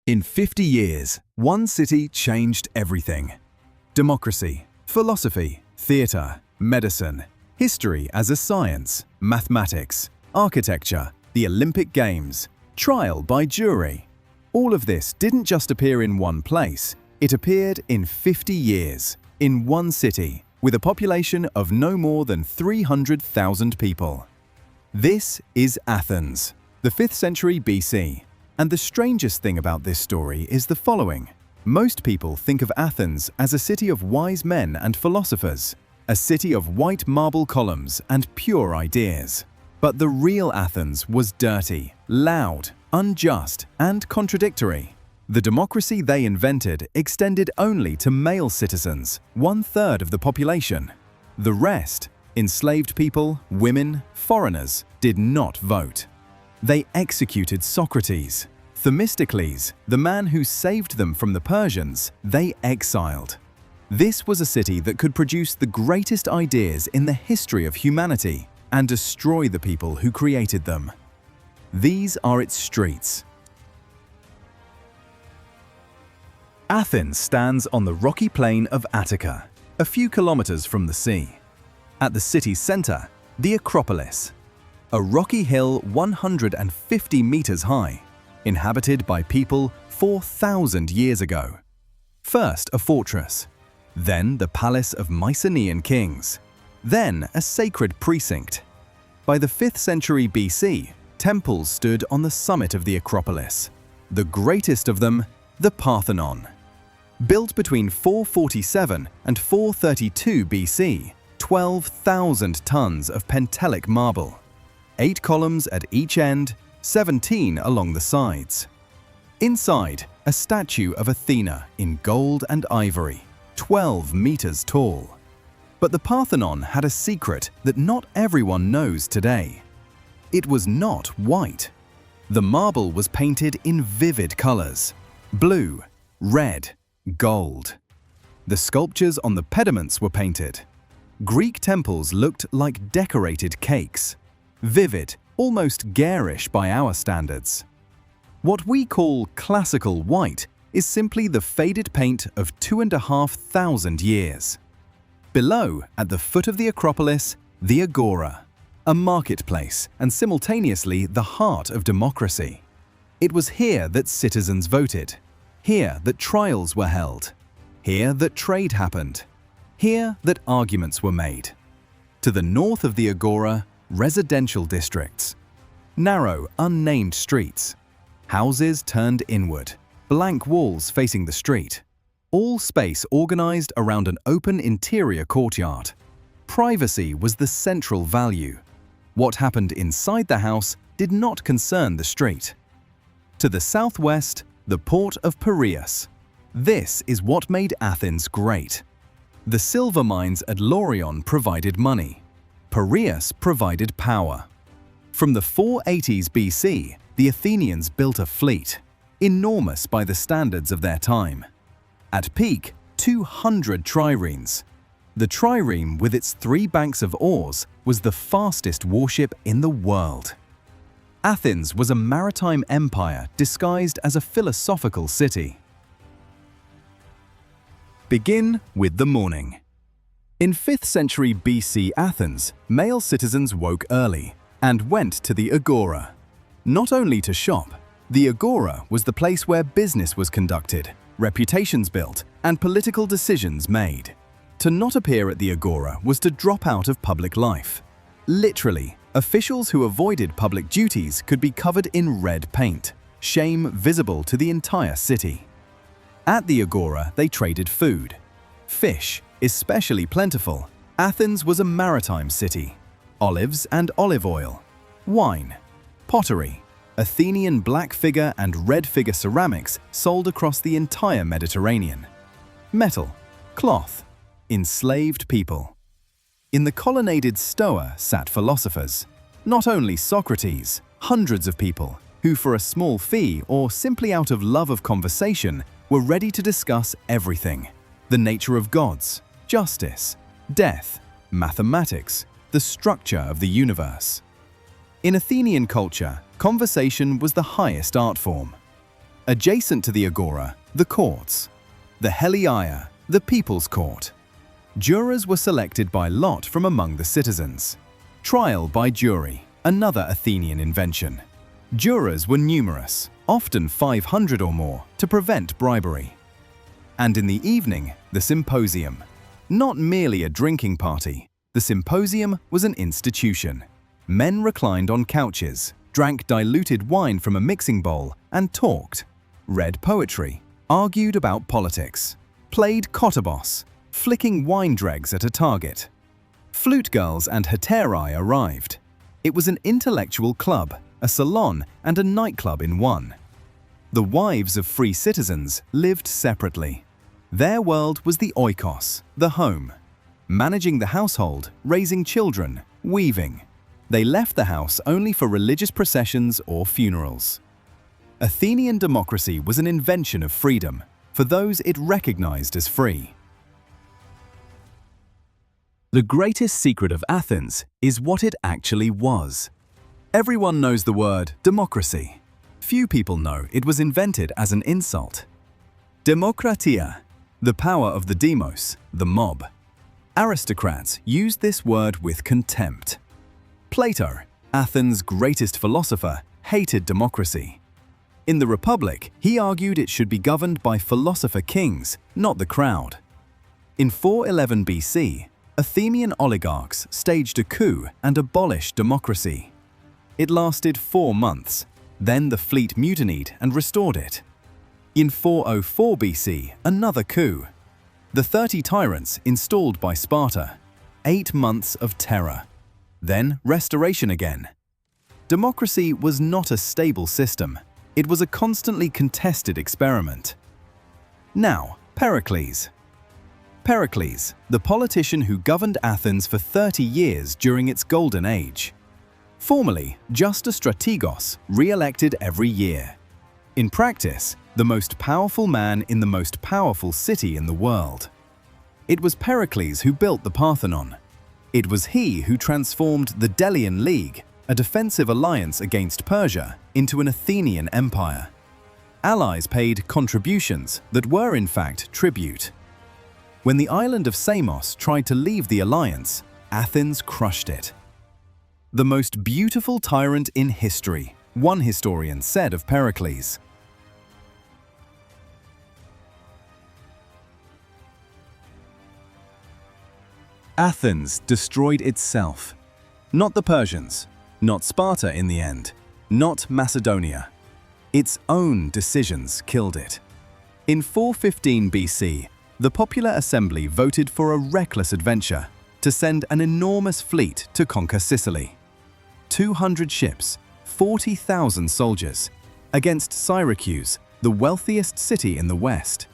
In 50 years, one city changed everything. Democracy, philosophy, theatre, medicine, history as a science, mathematics, architecture, the Olympic Games, trial by jury. All of this didn't just appear in one place, it appeared in 50 years, in one city, with a population of no more than 300,000 people. This is Athens, the 5th century BC. And the strangest thing about this story is the following. Most people think of Athens as a city of wise men and philosophers, a city of white marble columns and pure ideas. But the real Athens was dirty, loud, unjust, and contradictory. The democracy they invented extended only to male citizens, 1/3 of the population. The rest, enslaved people, women, foreigners, did not vote. They executed Socrates. Themistocles, the man who saved them from the Persians, they exiled. This was a city that could produce the greatest ideas in the history of humanity and destroy the people who created them. These are its streets. Athens stands on the rocky plain of Attica, a few kilometers from the sea. At the city's center, the Acropolis, a rocky hill 150 meters high, inhabited by people 4,000 years ago. First a fortress, then the palace of Mycenaean kings, then a sacred precinct. By the 5th century BC, temples stood on the summit of the Acropolis, the greatest of them, the Parthenon. Built between 447 and 432 BC, 12,000 tons of Pentelic marble. 8 columns at each end, 17 along the sides. Inside, a statue of Athena in gold and ivory, 12 meters tall. But the Parthenon had a secret that not everyone knows today. It was not white. The marble was painted in vivid colors: blue, red, gold. The sculptures on the pediments were painted. Greek temples looked like decorated cakes. Vivid, almost garish by our standards. What we call classical white is simply the faded paint of 2,500 years. Below, at the foot of the Acropolis, the Agora, a marketplace and simultaneously the heart of democracy. It was here that citizens voted, here that trials were held, here that trade happened, here that arguments were made. To the north of the Agora, residential districts. Narrow, unnamed streets. Houses turned inward. Blank walls facing the street. All space organized around an open interior courtyard. Privacy was the central value. What happened inside the house did not concern the street. To the southwest, the port of Piraeus. This is what made Athens great. The silver mines at Laurion provided money. Piraeus provided power. From the 480s BC, the Athenians built a fleet, enormous by the standards of their time. At peak, 200 triremes. The trireme, with its 3 banks of oars, was the fastest warship in the world. Athens was a maritime empire disguised as a philosophical city. Begin with the morning. In 5th century BC Athens, male citizens woke early and went to the Agora. Not only to shop, the Agora was the place where business was conducted, reputations built, and political decisions made. To not appear at the Agora was to drop out of public life. Literally, officials who avoided public duties could be covered in red paint, shame visible to the entire city. At the Agora, they traded food. Fish, especially plentiful. Athens was a maritime city. Olives and olive oil. Wine. Pottery. Athenian black figure and red figure ceramics sold across the entire Mediterranean. Metal. Cloth. Enslaved people. In the colonnaded stoa sat philosophers. Not only Socrates, hundreds of people, who for a small fee or simply out of love of conversation were ready to discuss everything. The nature of gods, justice, death, mathematics, the structure of the universe. In Athenian culture, conversation was the highest art form. Adjacent to the agora, the courts. The Heliaia, the People's Court. Jurors were selected by lot from among the citizens. Trial by jury, another Athenian invention. Jurors were numerous, often 500 or more, to prevent bribery. And in the evening, the symposium. Not merely a drinking party, the symposium was an institution. Men reclined on couches, drank diluted wine from a mixing bowl, and talked, read poetry, argued about politics, played kottabos, flicking wine dregs at a target. Flute girls and hetairai arrived. It was an intellectual club, a salon, and a nightclub in one. The wives of free citizens lived separately. Their world was the oikos, the home. Managing the household, raising children, weaving. They left the house only for religious processions or funerals. Athenian democracy was an invention of freedom for those it recognized as free. The greatest secret of Athens is what it actually was. Everyone knows the word democracy. Few people know it was invented as an insult. Demokratia, the power of the demos, the mob. Aristocrats used this word with contempt. Plato, Athens' greatest philosopher, hated democracy. In the Republic, he argued it should be governed by philosopher kings, not the crowd. In 411 BC, Athenian oligarchs staged a coup and abolished democracy. It lasted 4 months. Then the fleet mutinied and restored it. In 404 BC, another coup. The 30 tyrants installed by Sparta. 8 months of terror. Then restoration again. Democracy was not a stable system. It was a constantly contested experiment. Now, Pericles. Pericles, the politician who governed Athens for 30 years during its golden age. Formally, just a strategos, re-elected every year. In practice, the most powerful man in the most powerful city in the world. It was Pericles who built the Parthenon. It was he who transformed the Delian League, a defensive alliance against Persia, into an Athenian empire. Allies paid contributions that were in fact tribute. When the island of Samos tried to leave the alliance, Athens crushed it. The most beautiful tyrant in history, one historian said of Pericles. Athens destroyed itself. Not the Persians, not Sparta in the end, not Macedonia. Its own decisions killed it. In 415 BC, the Popular Assembly voted for a reckless adventure to send an enormous fleet to conquer Sicily. 200 ships, 40,000 soldiers, against Syracuse, the wealthiest city in the West.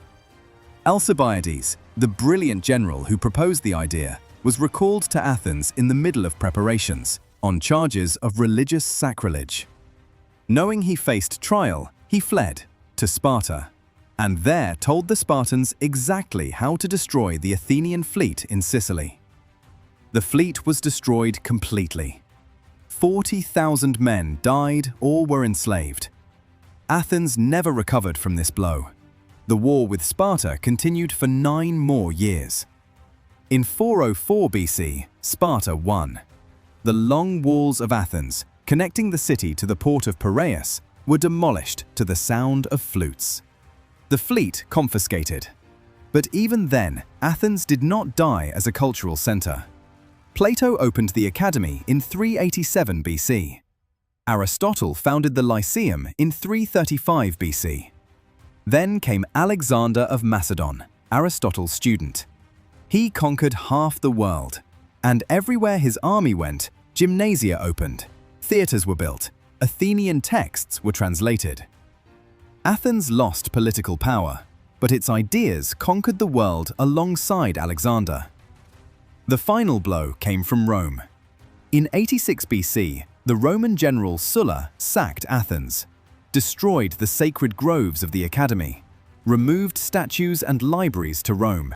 Alcibiades, the brilliant general who proposed the idea, was recalled to Athens in the middle of preparations, on charges of religious sacrilege. Knowing he faced trial, he fled to Sparta, and there told the Spartans exactly how to destroy the Athenian fleet in Sicily. The fleet was destroyed completely. 40,000 men died or were enslaved. Athens never recovered from this blow. The war with Sparta continued for 9 more years. In 404 BC, Sparta won. The long walls of Athens, connecting the city to the port of Piraeus, were demolished to the sound of flutes. The fleet confiscated. But even then, Athens did not die as a cultural center. Plato opened the Academy in 387 BC. Aristotle founded the Lyceum in 335 BC. Then came Alexander of Macedon, Aristotle's student. He conquered half the world, and everywhere his army went, gymnasia opened, theaters were built, Athenian texts were translated. Athens lost political power, but its ideas conquered the world alongside Alexander. The final blow came from Rome. In 86 BC, the Roman general Sulla sacked Athens, destroyed the sacred groves of the Academy, removed statues and libraries to Rome.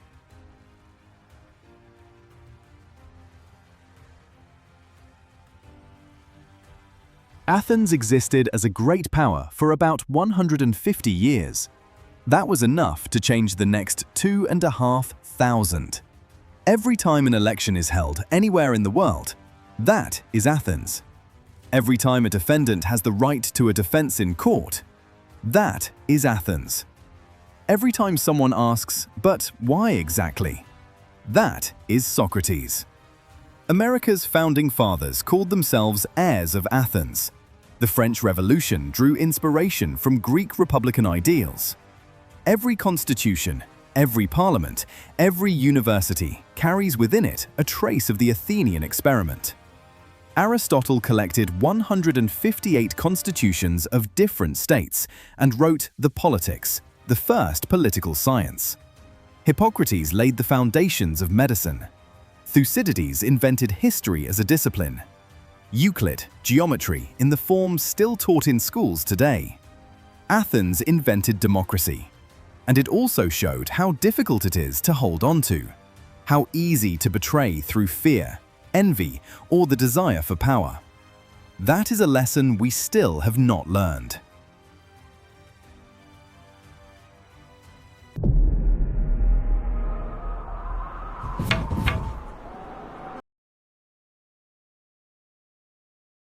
Athens existed as a great power for about 150 years. That was enough to change the next 2,500. Every time an election is held anywhere in the world, that is Athens. Every time a defendant has the right to a defense in court, that is Athens. Every time someone asks, "But why exactly?" that is Socrates. America's founding fathers called themselves heirs of Athens. The French Revolution drew inspiration from Greek republican ideals. Every constitution, every parliament, every university carries within it a trace of the Athenian experiment. Aristotle collected 158 constitutions of different states and wrote the Politics, the first political science. Hippocrates laid the foundations of medicine. Thucydides invented history as a discipline. Euclid, geometry in the form still taught in schools today. Athens invented democracy. And it also showed how difficult it is to hold on to, how easy to betray through fear, envy, or the desire for power. That is a lesson we still have not learned.